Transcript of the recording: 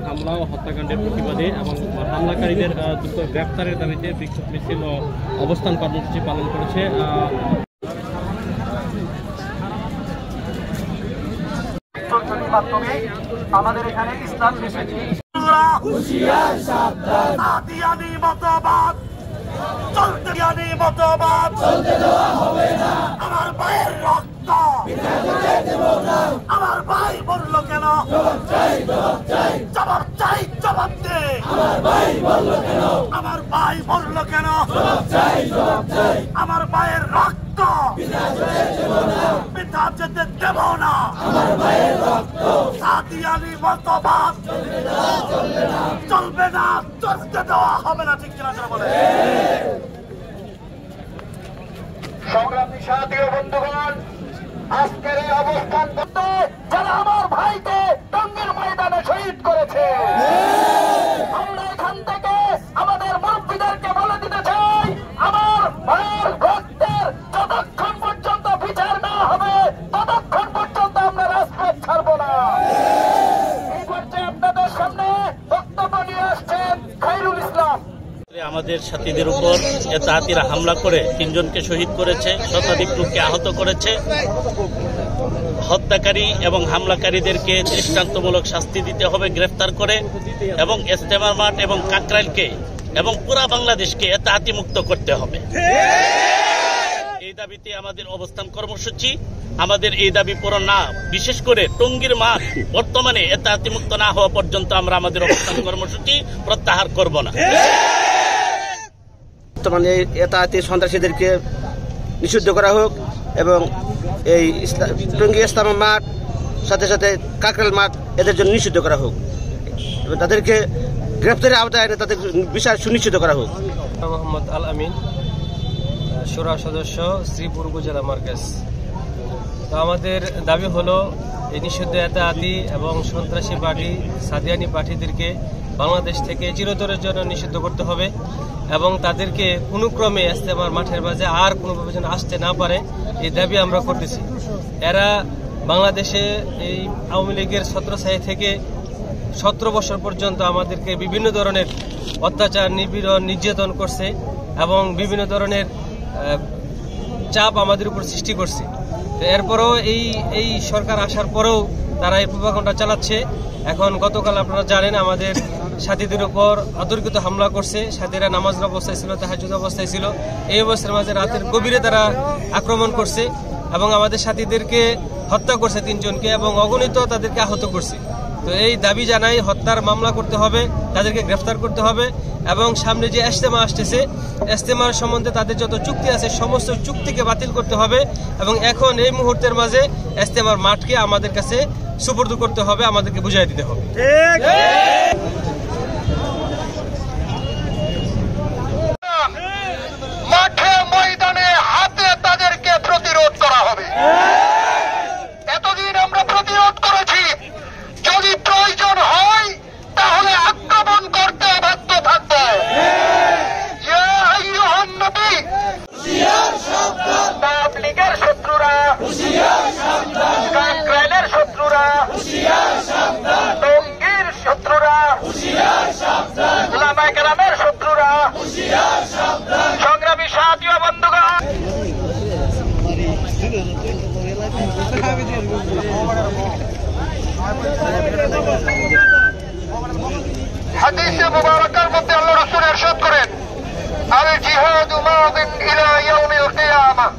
হামলা ও হত্যাকাণ্ডের প্রতিবাদে এবং হামলাকারীদের দ্রুত গ্রেপ্তারের দাবিতে বিক্ষোভ মিছিল ও অবস্থান কর্মসূচি পালন করেছে। আমাদের এখানে ইসলাম আমার ভাইয়ের রক্ত আমার ভাই বলল কেন জবাব চাই জবাব দে আমার ভাই বলল কেন আমার ভাইয়ের রক্ত পিতা যেতে দেব না সাদিয়ানি মতবাদ চলবে না চলতে দেওয়া হবে না ঠিক কিনা বলে। সংগ্রামী সাথী ও বন্ধুগণ, আজকের এই অবস্থান করতে যারা আমার ভাইকে টঙ্গীর ময়দানে শহীদ করেছে, আমরা এখান থেকে আমাদের মুরব্বীদেরকে বলে দিতে চাই, আমার ভাইয়ের রক্তের যতক্ষণ পর্যন্ত বিচার না হবে ততক্ষণ পর্যন্ত আমরা রাজপথ ছাড়ব না। এই পর্যায়ে আপনাদের সামনে বক্তব্য নিয়ে আসছেন খায়রুল ইসলাম। আমাদের সাথীদের উপর এতাহাতিরা হামলা করে 3 জনকে শহীদ করেছে, শতাধিক লোককে আহত করেছে। হত্যাকারী এবং হামলাকারীদেরকে দৃষ্টান্তমূলক শাস্তি দিতে হবে গ্রেফতার করে, এবং ইজতেমার মাঠ এবং কাকরাইলকে এবং পুরা বাংলাদেশকে এতাহাতি মুক্ত করতে হবে। এই দাবিতে আমাদের অবস্থান কর্মসূচি। আমাদের এই দাবি পূরণ না, বিশেষ করে টঙ্গীর মাঠ বর্তমানে এতাহাতি মুক্ত না হওয়া পর্যন্ত আমরা আমাদের অবস্থান কর্মসূচি প্রত্যাহার করব না। বর্তমানে এতাহাতি সন্ত্রাসীদেরকে নিষিদ্ধ করা হোক এবং এই টঙ্গী ইজতেমা মাঠ সাথে সাথে কাকরাইল মাঠ এদের জন্য নিষিদ্ধ করা হোক এবং তাদেরকে গ্রেফতারের আওতায় এনে তাদের বিষয় সুনিশ্চিত করা হোক। মোহাম্মদ আল আমিন, শুরা সদস্য, শ্রীপুর উপজেলা মার্কেজ। তো আমাদের দাবি হলো এই নিষিদ্ধ এতাহাতি এবং সন্ত্রাসী পার্টি সাদিয়ানি পার্টিদেরকে বাংলাদেশ থেকে চিরতরের জন্য নিষিদ্ধ করতে হবে এবং তাদেরকে কোনো ক্রমে ইজতেমার মাঠের মাঝে আর কোনোভাবে যেন আসতে না পারে, এই দাবি আমরা করতেছি। এরা বাংলাদেশে এই আওয়ামী লীগের ছত্রছায়া থেকে 17 বছর পর্যন্ত আমাদেরকে বিভিন্ন ধরনের অত্যাচার, নিপীড়ন, নির্যাতন করছে এবং বিভিন্ন ধরনের চাপ আমাদের উপর সৃষ্টি করছে। তো এরপরও এই সরকার আসার পরেও তারা এই প্রোপাগান্ডা চালাচ্ছে। এখন গতকাল আপনারা জানেন আমাদের সাথীদের উপর অতর্কিত হামলা করছে। সাথীরা নামাজের অবস্থায় ছিল, তাহাজ্জুদ অবস্থায় ছিল। এই অবস্থার মাঝে রাতের গভীরে তারা আক্রমণ করছে এবং আমাদের সাথীদেরকে হত্যা করছে 3 জনকে এবং অগণিত তাদেরকে আহত করছে। তো এই দাবি জানাই, হত্যার মামলা করতে হবে, তাদেরকে গ্রেফতার করতে হবে এবং সামনে যে ইজতেমা আসতেছে, ইজতেমার সম্বন্ধে তাদের যত চুক্তি আছে সমস্ত চুক্তিকে বাতিল করতে হবে এবং এখন এই মুহূর্তের মাঝে ইজতেমার মাঠকে আমাদের কাছে সুপর্দ করতে হবে, আমাদেরকে বুঝিয়ে দিতে হবে। মাঠে ময়দানে হাতে তাদেরকে প্রতিরোধ করা হবে। এতদিন আমরা প্রতিরোধ করেছি, যদি প্রয়োজন হয় তাহলে আক্রমণ করতে বাধ্য থাকবো। আওয়ামী লীগের শত্রুরা, কাকরাইলের শত্রুরা, টঙ্গীর শত্রুরা, উলামায়ে কেরামের শত্রুরা, সংগ্রামী সাথী ও বন্ধুগণ, হাদিসে মুবারাকার মধ্যে আল্লাহ রাসূল ইরশাদ করেন, আল জিহাদু মাদিন ইলা ইয়াউমিল কিয়ামাহ।